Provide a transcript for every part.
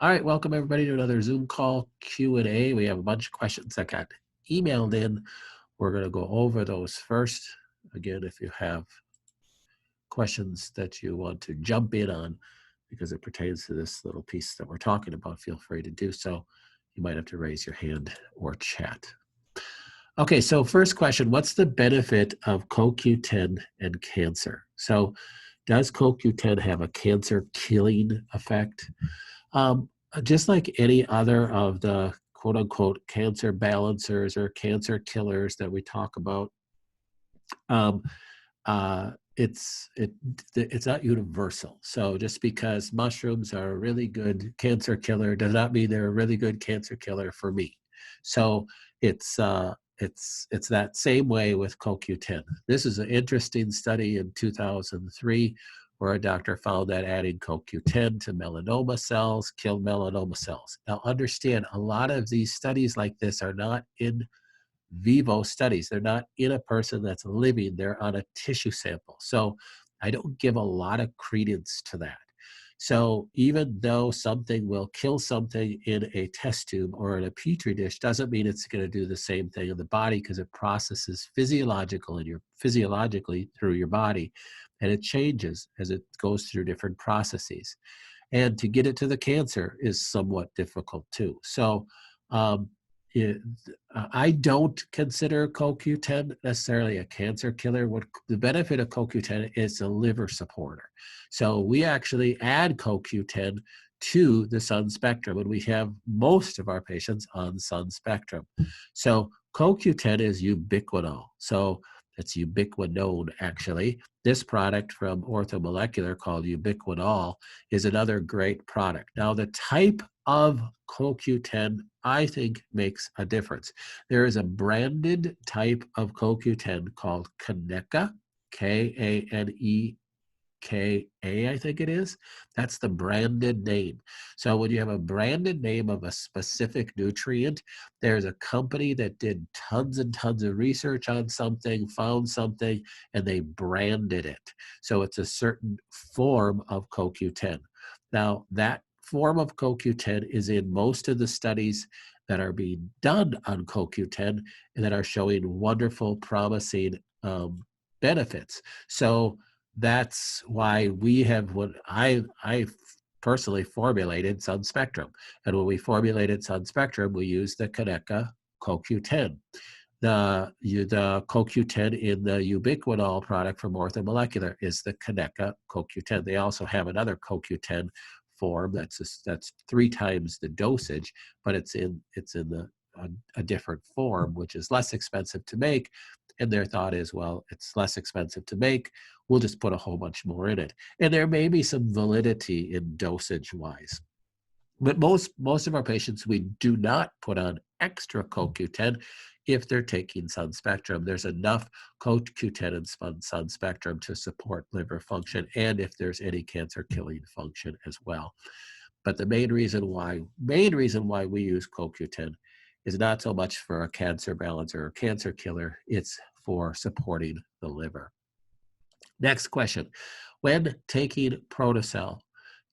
All right, welcome everybody to another Zoom call Q&A. We have a bunch of questions that got emailed in. We're going to go over those first. Again, if you have questions that you want to jump in on because it pertains to this little piece that we're talking about, feel free to do so. You might have to raise your hand or chat. Okay, so first question, what's the benefit of CoQ10 and cancer? So does CoQ10 have a cancer killing effect? Just like any other of the quote unquote cancer balancers or cancer killers that we talk about, um, it's not universal. So just because mushrooms are a really good cancer killer does not mean they're a really good cancer killer for me. So it's that same way with CoQ10. This is an interesting study in 2003 where a doctor found that adding CoQ10 to melanoma cells killed melanoma cells. Now understand, a lot of these studies like this are not in vivo studies. They're not in a person that's living, they're on a tissue sample. So I don't give a lot of credence to that. So even though something will kill something in a test tube or in a petri dish, doesn't mean it's going to do the same thing in the body, because it processes physiologically through your body, and it changes as it goes through different processes. And to get it to the cancer is somewhat difficult too. So it, I don't consider CoQ10 necessarily a cancer killer. What the benefit of CoQ10 is a liver supporter. So we actually add CoQ10 to the sun spectrum, and we have most of our patients on sun spectrum. So CoQ10 is ubiquinol. So it's ubiquinone, actually. This product from Orthomolecular called ubiquinol is another great product. Now, the type of CoQ10, I think, makes a difference. There is a branded type of CoQ10 called Kaneka, Kaneka, I think it is. That's the branded name. So when you have a branded name of a specific nutrient, there's a company that did tons and tons of research on something, found something, and they branded it. So it's a certain form of CoQ10. Now, that form of CoQ10 is in most of the studies that are being done on CoQ10 and that are showing wonderful, promising benefits. So that's why we have what I personally formulated Sun Spectrum. And when we formulated Sun Spectrum, we used the Kaneka CoQ10. The CoQ10 in the ubiquinol product from Orthomolecular is the Kaneka CoQ10. They also have another CoQ10 form that's 3 times the dosage, but it's in a different form, which is less expensive to make. And their thought is, well, it's less expensive to make, we'll just put a whole bunch more in it. And there may be some validity in dosage wise. But most of our patients, we do not put on extra CoQ10 if they're taking Sun Spectrum. There's enough CoQ10 in Sun Spectrum to support liver function, and if there's any cancer killing function as well. But the main reason why we use CoQ10 is not so much for a cancer balancer or cancer killer, it's for supporting the liver. Next question, when taking Protocell,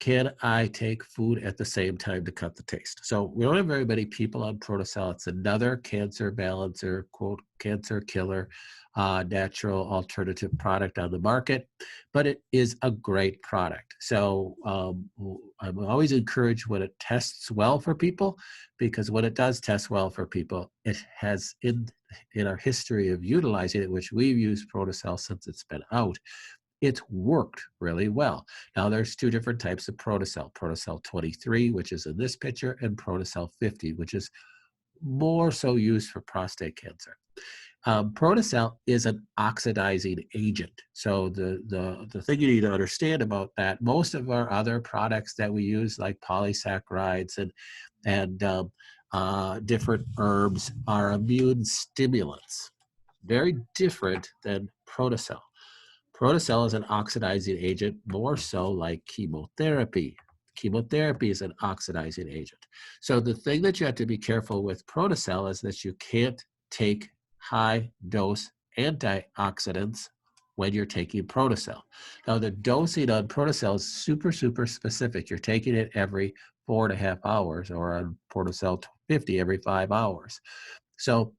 can I take food at the same time to cut the taste? So we don't have very many people on Protocell. It's another cancer balancer, quote, cancer killer, natural alternative product on the market, but it is a great product. So I'm always encouraged when it tests well for people, because when it does test well for people, it has in our history of utilizing it, which we've used Protocell since it's been out, it's worked really well. Now there's 2 different types of Protocell, Protocell 23, which is in this picture, and Protocell 50, which is more so used for prostate cancer. Protocell is an oxidizing agent. So the thing you need to understand about that, most of our other products that we use, like polysaccharides and different herbs, are immune stimulants. Very different than Protocell. Protocell is an oxidizing agent, more so like chemotherapy. Chemotherapy is an oxidizing agent. So the thing that you have to be careful with Protocell is that you can't take high dose antioxidants when you're taking Protocell. Now, the dosing on Protocell is super, super specific. You're taking it every 4.5 hours, or on Protocell 50 every 5 hours. So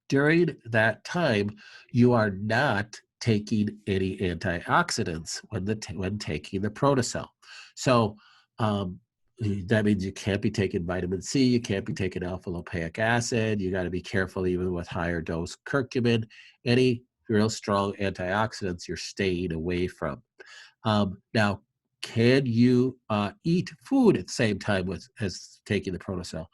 during that time, you are not taking any antioxidants when taking the Protocell. So that means you can't be taking vitamin C, you can't be taking alpha lipoic acid, you got to be careful even with higher dose curcumin. Any real strong antioxidants you're staying away from. Now, can you eat food at the same time as taking the Protocell?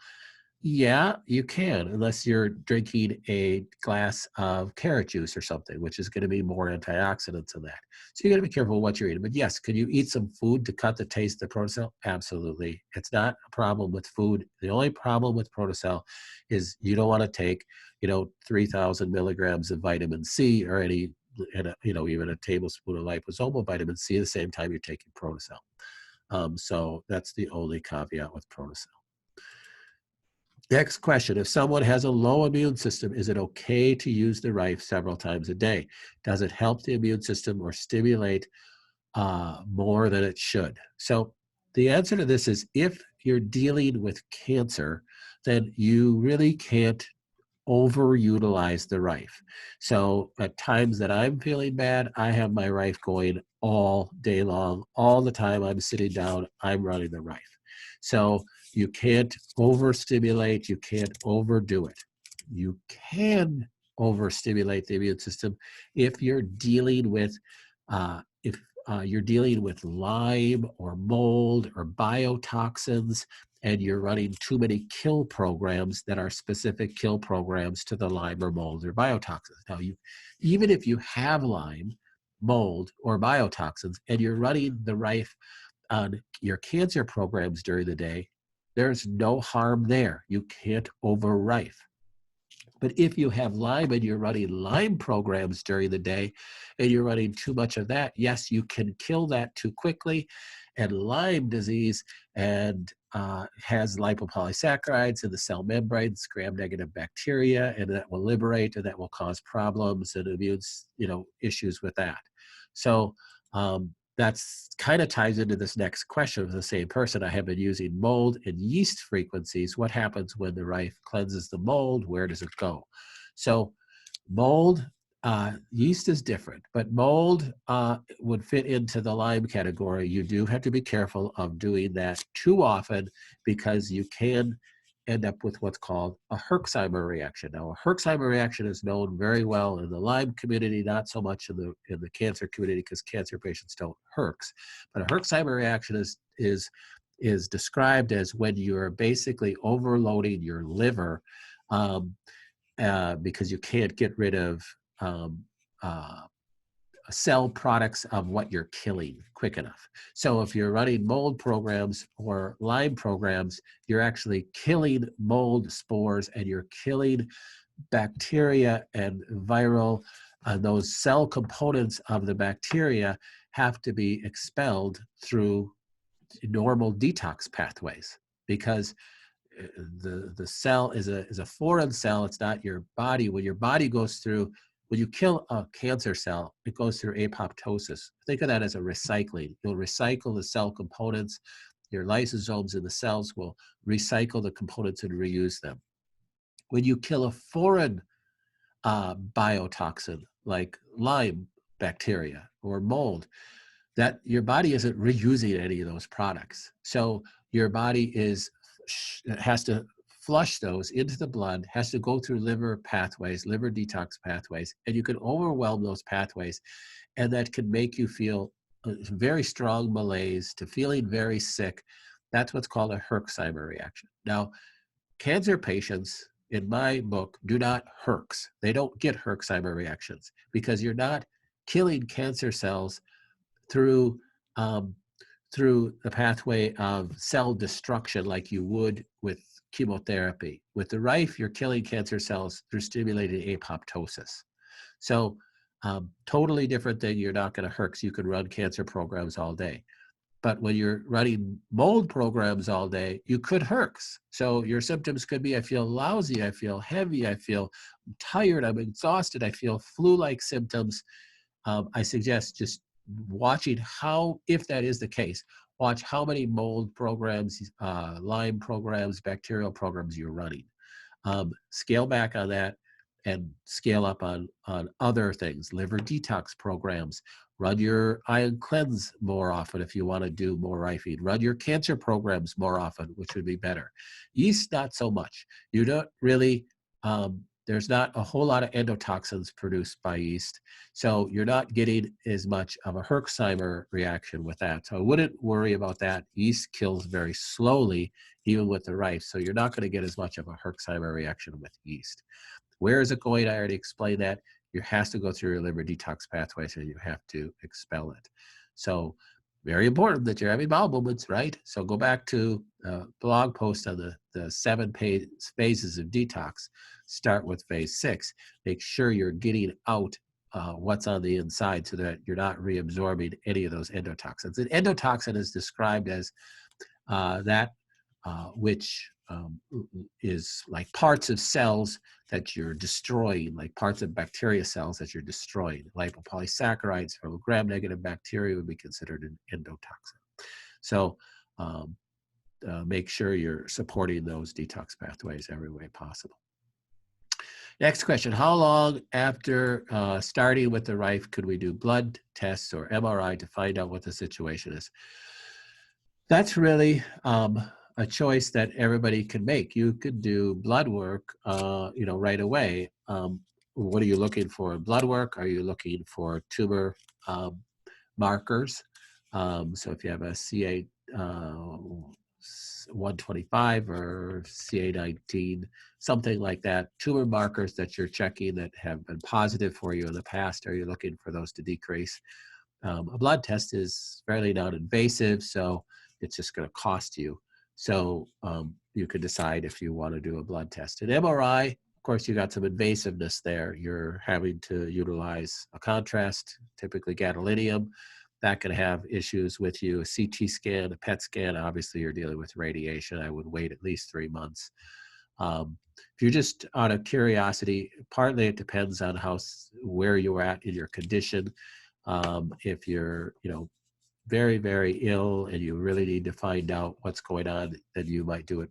Yeah, you can, unless you're drinking a glass of carrot juice or something, which is going to be more antioxidants in that. So you got to be careful what you're eating. But yes, can you eat some food to cut the taste of Protocell? Absolutely. It's not a problem with food. The only problem with Protocell is you don't want to take, 3,000 milligrams of vitamin C or even a tablespoon of liposomal vitamin C at the same time you're taking Protocell. So that's the only caveat with Protocell. Next question, if someone has a low immune system, is it okay to use the Rife several times a day? Does it help the immune system or stimulate more than it should? So the answer to this is, if you're dealing with cancer, then you really can't overutilize the Rife. So at times that I'm feeling bad, I have my Rife going all day long. All the time I'm sitting down, I'm running the Rife. So you can't overstimulate, you can't overdo it. You can overstimulate the immune system if you're dealing with you're dealing with Lyme or mold or biotoxins, and you're running too many kill programs that are specific kill programs to the Lyme or mold or biotoxins. Now, even if you have Lyme, mold, or biotoxins, and you're running the Rife on your cancer programs during the day, there's no harm there. You can't over Rife. But if you have Lyme and you're running Lyme programs during the day and you're running too much of that, yes, you can kill that too quickly. And Lyme disease has lipopolysaccharides in the cell membranes, gram-negative bacteria, and that will liberate, and that will cause problems and immune issues with that. So that's kind of ties into this next question of the same person. I have been using mold and yeast frequencies. What happens when the Rife cleanses the mold? Where does it go? So mold, yeast is different, but mold would fit into the Lyme category. You do have to be careful of doing that too often, because you can end up with what's called a Herxheimer reaction. Now, a Herxheimer reaction is known very well in the Lyme community, not so much in the cancer community, because cancer patients don't Herx. But a Herxheimer reaction is described as when you're basically overloading your liver because you can't get rid of cell products of what you're killing quick enough. So if you're running mold programs or Lyme programs, you're actually killing mold spores, and you're killing bacteria and viral, those cell components of the bacteria have to be expelled through normal detox pathways, because the cell is a foreign cell. It's not your body. When your body goes through, when you kill a cancer cell, it goes through apoptosis. Think of that as a recycling. You'll recycle the cell components. Your lysosomes in the cells will recycle the components and reuse them. When you kill a foreign biotoxin like Lyme bacteria or mold, that your body isn't reusing any of those products. So your body has to flush those into the blood, has to go through liver pathways, liver detox pathways, and you can overwhelm those pathways, and that can make you feel a very strong malaise to feeling very sick. That's what's called a Herxheimer reaction. Now, cancer patients, in my book, do not Herx. They don't get Herxheimer reactions, because you're not killing cancer cells through the pathway of cell destruction like you would with chemotherapy. With the Rife, you're killing cancer cells through stimulated apoptosis. So totally different thing. You're not going to Herx. You can run cancer programs all day. But when you're running mold programs all day, you could Herx. So your symptoms could be, I feel lousy, I feel heavy, I feel tired, I'm exhausted, I feel flu-like symptoms. I suggest just watching how, if that is the case, watch how many mold programs, Lyme programs, bacterial programs you're running. Scale back on that and scale up on other things, liver detox programs. Run your ion cleanse more often if you want to do more rifing. Run your cancer programs more often, which would be better. Yeast, not so much. You don't really, there's not a whole lot of endotoxins produced by yeast, so you're not getting as much of a Herxheimer reaction with that. So I wouldn't worry about that. Yeast kills very slowly, even with the rife, so you're not going to get as much of a Herxheimer reaction with yeast. Where is it going? I already explained that. You has to go through your liver detox pathway, so you have to expel it. So very important that you're having bowel movements, right? So go back to a blog post on the 7 phases of detox. Start with phase 6. Make sure you're getting out what's on the inside so that you're not reabsorbing any of those endotoxins. An endotoxin is described as that which is like parts of cells that you're destroying, like parts of bacteria cells that you're destroying. Lipopolysaccharides from gram-negative bacteria would be considered an endotoxin. So make sure you're supporting those detox pathways every way possible. Next question, how long after starting with the rife could we do blood tests or MRI to find out what the situation is? That's really a choice that everybody can make. You could do blood work, right away. What are you looking for in blood work? Are you looking for tumor markers? So if you have a CA 125 or CA19, something like that, tumor markers that you're checking that have been positive for you in the past, are you looking for those to decrease? A blood test is fairly non-invasive, so it's just going to cost you. So you could decide if you want to do a blood test. An MRI, of course, you got some invasiveness there. You're having to utilize a contrast, typically gadolinium. That can have issues with you. A CT scan, a PET scan, obviously you're dealing with radiation. I would wait at least 3 months. If you're just out of curiosity, partly it depends on where you're at in your condition. If you're, very, very ill and you really need to find out what's going on, then you might do it,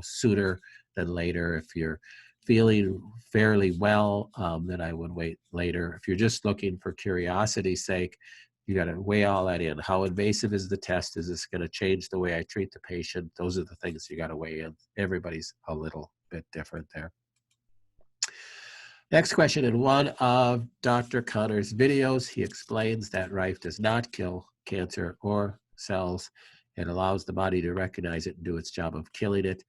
sooner than later. If you're feeling fairly well, then I would wait later. If you're just looking for curiosity's sake, you got to weigh all that in. How invasive is the test? Is this going to change the way I treat the patient? Those are the things you got to weigh in. Everybody's a little bit different there. Next question, in one of Dr. Connor's videos, he explains that rife does not kill cancer or cells. It allows the body to recognize it and do its job of killing it.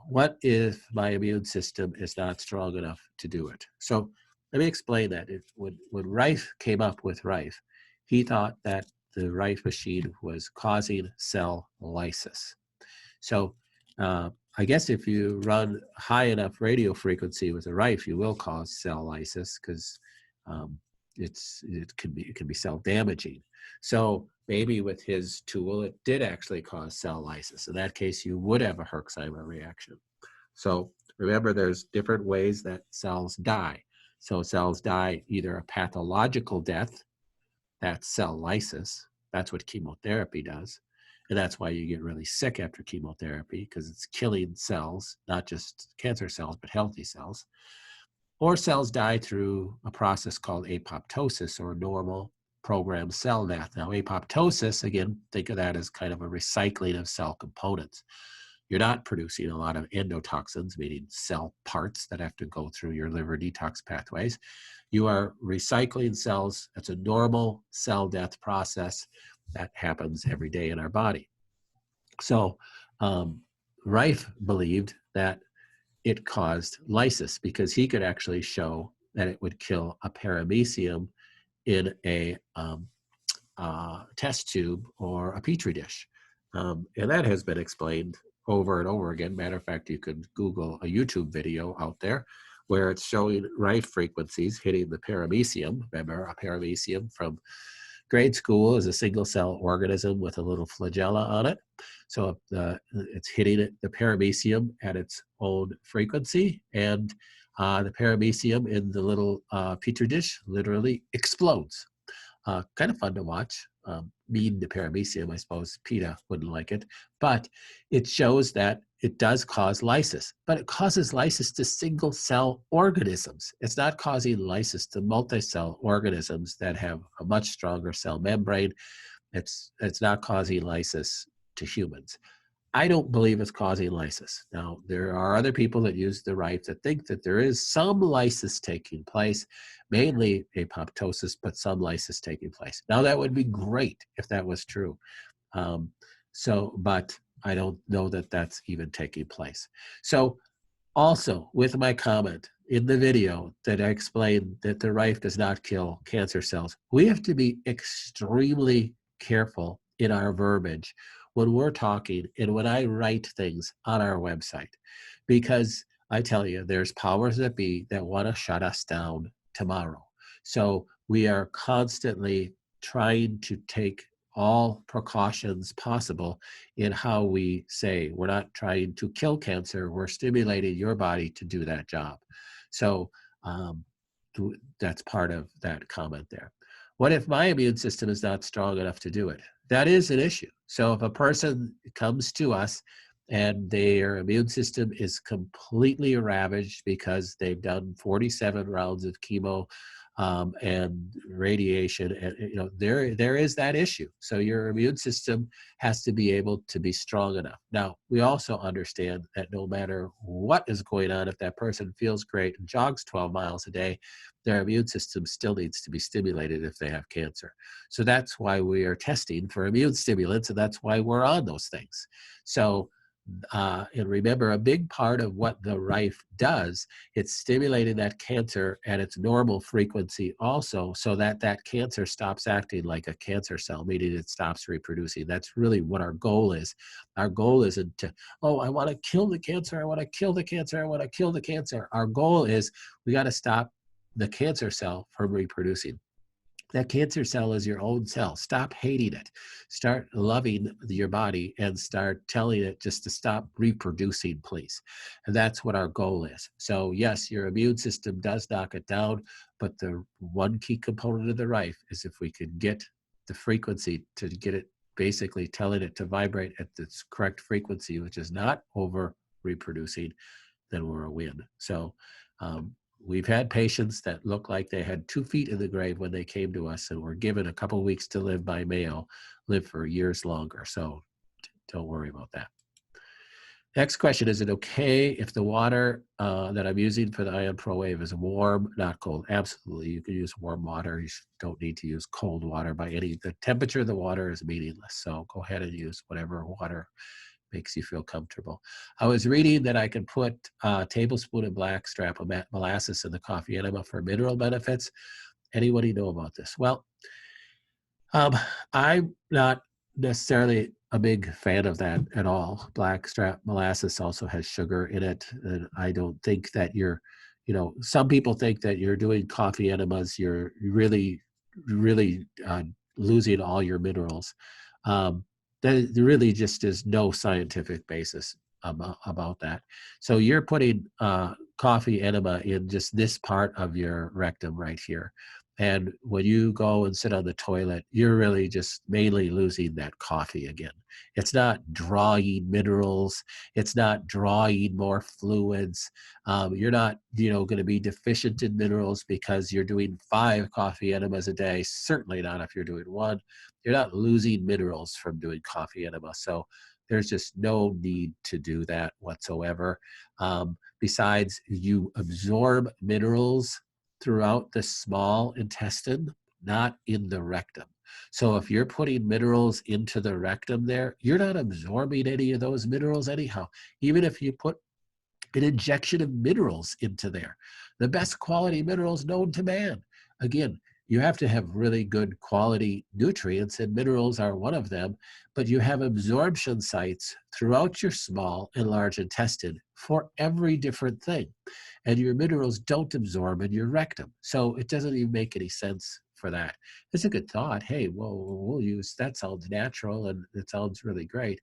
What if my immune system is not strong enough to do it? So let me explain that. When Rife came up with Rife, he thought that the Rife machine was causing cell lysis. So I guess if you run high enough radio frequency with a rife, you will cause cell lysis because it can be cell damaging. So maybe with his tool, it did actually cause cell lysis. In that case, you would have a Herxheimer reaction. So remember, there's different ways that cells die. So cells die either a pathological death, that's cell lysis. That's what chemotherapy does. And that's why you get really sick after chemotherapy, because it's killing cells, not just cancer cells, but healthy cells. Or cells die through a process called apoptosis, or normal programmed cell death. Now, apoptosis, again, think of that as kind of a recycling of cell components. You're not producing a lot of endotoxins, meaning cell parts that have to go through your liver detox pathways. You are recycling cells. That's a normal cell death process that happens every day in our body. So Rife believed that it caused lysis because he could actually show that it would kill a paramecium in a test tube or a petri dish. And that has been explained over and over again. Matter of fact, you could Google a YouTube video out there where it's showing Rife frequencies hitting the paramecium. Remember, a paramecium from grade school is a single cell organism with a little flagella on it. So it's hitting the paramecium at its own frequency, and the paramecium in the little petri dish literally explodes. Kind of fun to watch. Mean to paramecium, I suppose. PETA wouldn't like it. But it shows that it does cause lysis. But it causes lysis to single-cell organisms. It's not causing lysis to multi-cell organisms that have a much stronger cell membrane. It's not causing lysis to humans. I don't believe it's causing lysis. Now, there are other people that use the rife that think that there is some lysis taking place, mainly apoptosis, but some lysis taking place. Now, that would be great if that was true. Um, but I don't know that that's even taking place. So also, with my comment in the video that I explained that the rife does not kill cancer cells, we have to be extremely careful in our verbiage when we're talking and when I write things on our website, because I tell you, there's powers that be that want to shut us down tomorrow. So we are constantly trying to take all precautions possible in how we say. We're not trying to kill cancer, we're stimulating your body to do that job. So um, that's part of that comment there. What if my immune system is not strong enough to do it? That is an issue. So if a person comes to us and their immune system is completely ravaged because they've done 47 rounds of chemo and radiation, and there is that issue. So your immune system has to be able to be strong enough. Now, we also understand that no matter what is going on, if that person feels great and jogs 12 miles a day, their immune system still needs to be stimulated if they have cancer. So that's why we are testing for immune stimulants, and that's why we're on those things. So and remember, a big part of what the rife does, it's stimulating that cancer at its normal frequency also, so that that cancer stops acting like a cancer cell, meaning it stops reproducing. That's really what our goal is. Our goal isn't to, oh, I want to kill the cancer, I want to kill the cancer, I want to kill the cancer. Our goal is we got to stop the cancer cell from reproducing. That cancer cell is your own cell. Stop hating it. Start loving your body and start telling it just to stop reproducing, please. And that's what our goal is. So yes, your immune system does knock it down, but the one key component of the rife is if we could get the frequency to get it, basically telling it to vibrate at its correct frequency, which is not over reproducing, then we're a win. So we've had patients that look like they had 2 feet in the grave when they came to us and were given a couple of weeks to live by Mayo, live for years longer. So don't worry about that. Next question, is it okay if the water that I'm using for the Ion Pro Wave is warm, not cold? Absolutely, you can use warm water. You don't need to use cold water by any, the temperature of the water is meaningless. So go ahead and use whatever water makes you feel comfortable. I was reading that I could put a tablespoon of blackstrap of molasses in the coffee enema for mineral benefits. Anybody know about this? Well, I'm not necessarily a big fan of that at all. Blackstrap molasses also has sugar in it, and I don't think that some people think that you're doing coffee enemas, you're really, really losing all your minerals. There really just is no scientific basis about that. So you're putting coffee enema in just this part of your rectum right here. And when you go and sit on the toilet, you're really just mainly losing that coffee again. It's not drawing minerals. It's not drawing more fluids. You're not, going to be deficient in minerals because you're doing 5 coffee enemas a day. Certainly not if you're doing 1. You're not losing minerals from doing coffee enema. So there's just no need to do that whatsoever. Besides, you absorb minerals throughout the small intestine, not in the rectum. So if you're putting minerals into the rectum there, you're not absorbing any of those minerals anyhow, even if you put an injection of minerals into there. The best quality minerals known to man. Again, you have to have really good quality nutrients, and minerals are one of them, but you have absorption sites throughout your small and large intestine for every different thing. And your minerals don't absorb in your rectum. So it doesn't even make any sense for that. It's a good thought. Hey, well, we'll use, that sounds natural and it sounds really great.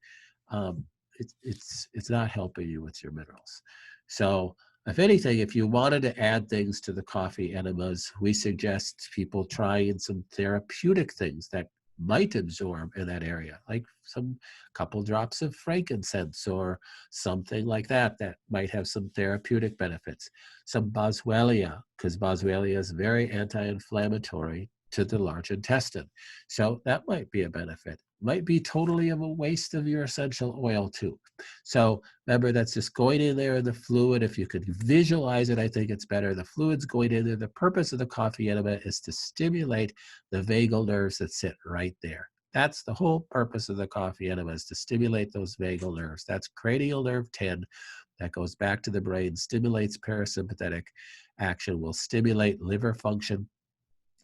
It's not helping you with your minerals. So if anything, if you wanted to add things to the coffee enemas, we suggest people try in some therapeutic things that might absorb in that area, like some couple drops of frankincense or something like that that might have some therapeutic benefits. Some boswellia, because boswellia is very anti-inflammatory to the large intestine. So that might be a benefit. Might be totally of a waste of your essential oil too. So remember, that's just going in there in the fluid. If you could visualize it, I think it's better. The fluid's going in there. The purpose of the coffee enema is to stimulate the vagal nerves that sit right there. That's the whole purpose of the coffee enema, is to stimulate those vagal nerves. That's cranial nerve 10 that goes back to the brain, stimulates parasympathetic action, will stimulate liver function,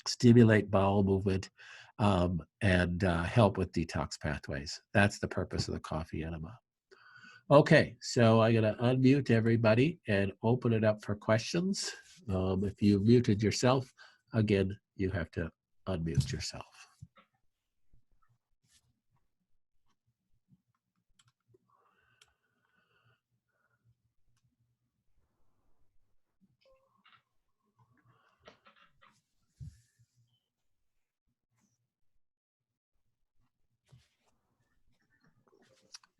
stimulate bowel movement, and help with detox pathways. That's the purpose of the coffee enema. Okay, so I'm going to unmute everybody and open it up for questions. If you muted yourself, again, you have to unmute yourself.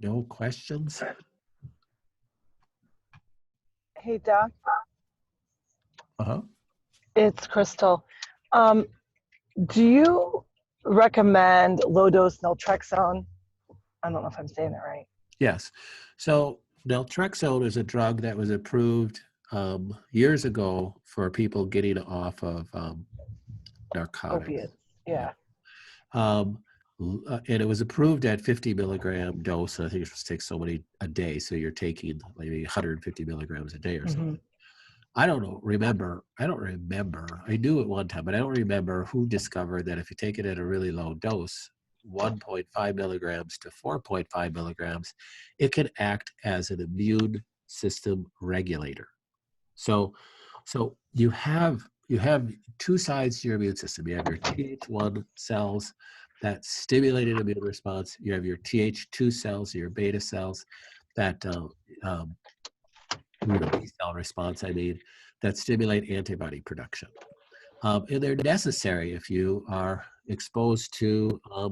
No questions? Hey, Doc. Uh-huh. It's Crystal. Do you recommend low-dose naltrexone? I don't know if I'm saying that right. Yes. So Naltrexone is a drug that was approved years ago for people getting off of narcotics. Opiates. Yeah. Um, and it was approved at 50 milligram dose. I think you're supposed to take so many a day. So you're taking maybe 150 milligrams a day or something. I don't remember. I knew it one time, but I don't remember who discovered that if you take it at a really low dose, 1.5 milligrams to 4.5 milligrams, it can act as an immune system regulator. So you have two sides to your immune system. You have your Th1 cells that stimulate an immune response. You have your Th2 cells, your beta cells that B cell response, that stimulate antibody production. And they're necessary if you are exposed to, a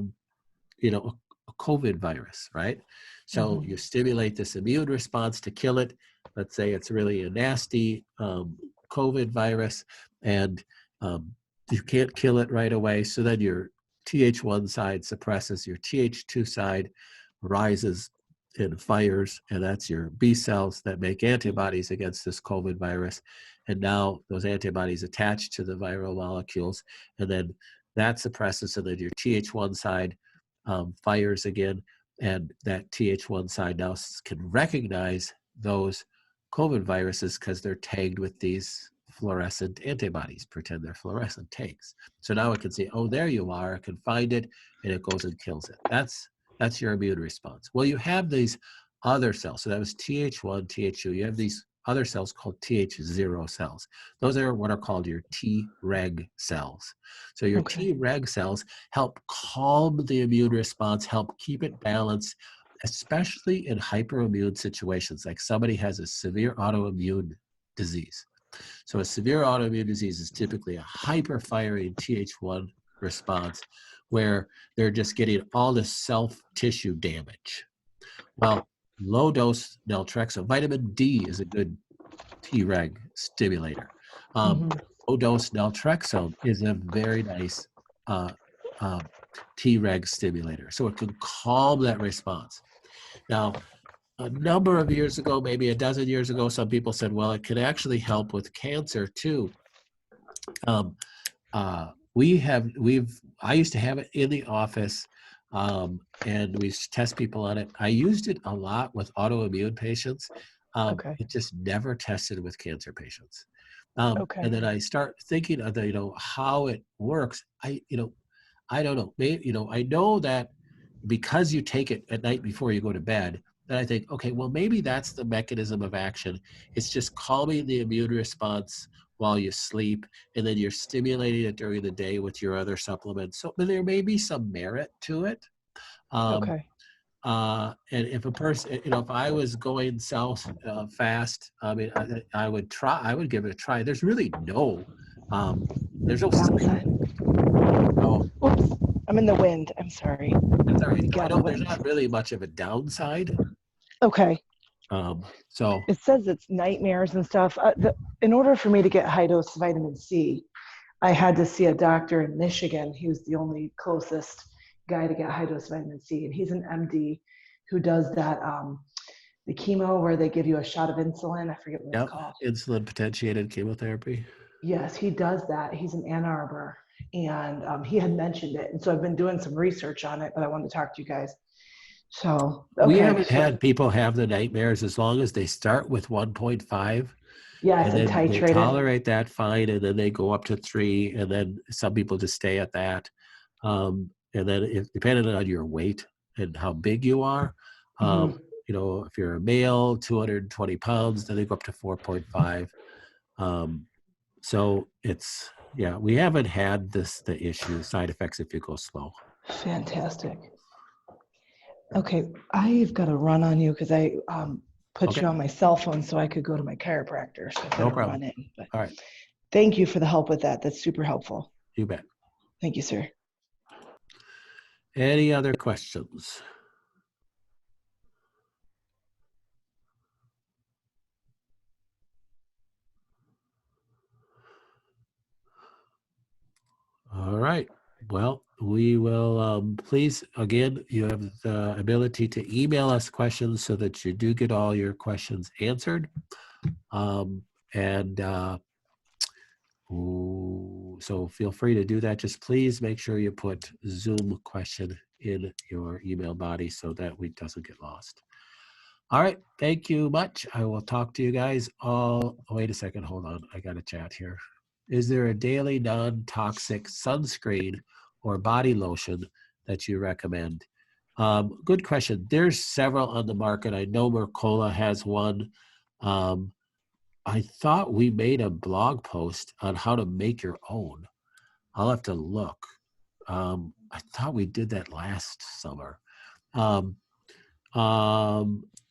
COVID virus, right? So you stimulate this immune response to kill it. Let's say it's really a nasty COVID virus, and you can't kill it right away. So then your Th1 side suppresses, your Th2 side rises and fires, and that's your B cells that make antibodies against this COVID virus. And now those antibodies attach to the viral molecules, and then that suppresses, and then your Th1 side fires again, and that Th1 side now can recognize those COVID viruses because they're tagged with these fluorescent antibodies, pretend they're fluorescent tags. So now it can say, oh, there you are, it can find it, and it goes and kills it. That's your immune response. Well, you have these other cells. So that was Th1, Th2. You have these other cells called Th0 cells. Those are what are called your Treg cells. So your Treg cells help calm the immune response, help keep it balanced, especially in hyperimmune situations, like somebody has a severe autoimmune disease. So a severe autoimmune disease is typically a hyper-firing Th1 response where they're just getting all this self-tissue damage. Well, low-dose naltrexone, vitamin D is a good Treg stimulator. Low-dose naltrexone is a very nice Treg stimulator. So it can calm that response. Now, a number of years ago, maybe a dozen years ago, some people said, well, it can actually help with cancer too. I used to have it in the office, and we test people on it. I used it a lot with autoimmune patients. It just never tested with cancer patients. And then I start thinking of how it works. I don't know. Maybe, I know that because you take it at night before you go to bed, then I think, okay, well, maybe that's the mechanism of action. It's just calming the immune response while you sleep, and then you're stimulating it during the day with your other supplements. So there may be some merit to it. And if a person, if I was going south fast, I mean, I would try. I would give it a try. There's no Downside. oh, Oops, I'm in the wind. I'm sorry. that's all right. The No, I gale of don't. There's wind. not really much of a downside. Okay. So It says it's nightmares and stuff. In order for me to get high dose vitamin C, I had to see a doctor in Michigan. He was the only closest guy to get high dose vitamin C, and he's an MD who does that the chemo where they give you a shot of insulin. I forget what it's yep, called. insulin potentiated chemotherapy. Yes, he does that. He's in Ann Arbor, and he had mentioned it, and so I've been doing some research on it. But I wanted to talk to you guys. So We okay, haven't so had people have the nightmares as long as they start with 1.5 yes, and and then they titrate it. tolerate that fine, and then they go up to 3, and then some people just stay at that. And then if depending on your weight and how big you are, Mm-hmm. if you're a male, 220 pounds, then they go up to 4.5. So it's, yeah, we haven't had the issue, side effects if you go slow. Fantastic. Okay, I've got to run on you because I put Okay, you on my cell phone so I could go to my chiropractor. So I've got no to problem. run in. But All right, thank you for the help with that. That's super helpful. you bet. Thank you, sir. Any other questions? All right. Well, we will, please, again, you have the ability to email us questions so that you do get all your questions answered. And so feel free to do that. Just please make sure you put Zoom question in your email body so that it doesn't get lost. All right. Thank you much. I will talk to you guys all. Oh, wait a second. Hold on. I got a chat here. Is there a daily non-toxic sunscreen or body lotion that you recommend? Good question. There's several on the market. I know Mercola has one. Um, I thought we made a blog post on how to make your own. I'll have to look. I thought we did that last summer. Um,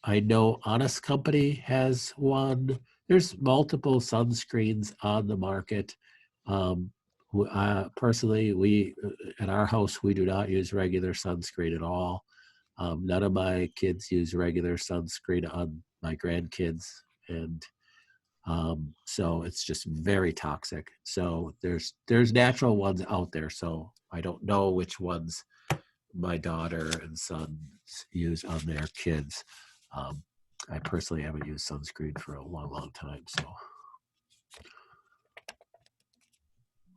I know Honest Company has one. There's multiple sunscreens on the market. Personally, we at our house we do not use regular sunscreen at all. None of my kids use regular sunscreen on my grandkids, and so it's just very toxic. So there's natural ones out there. So I don't know which ones my daughter and sons use on their kids. I personally haven't used sunscreen for a long, long time. So,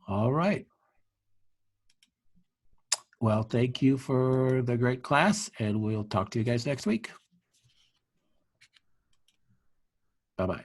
all right. Well, thank you for the great class, and we'll talk to you guys next week. Bye-bye.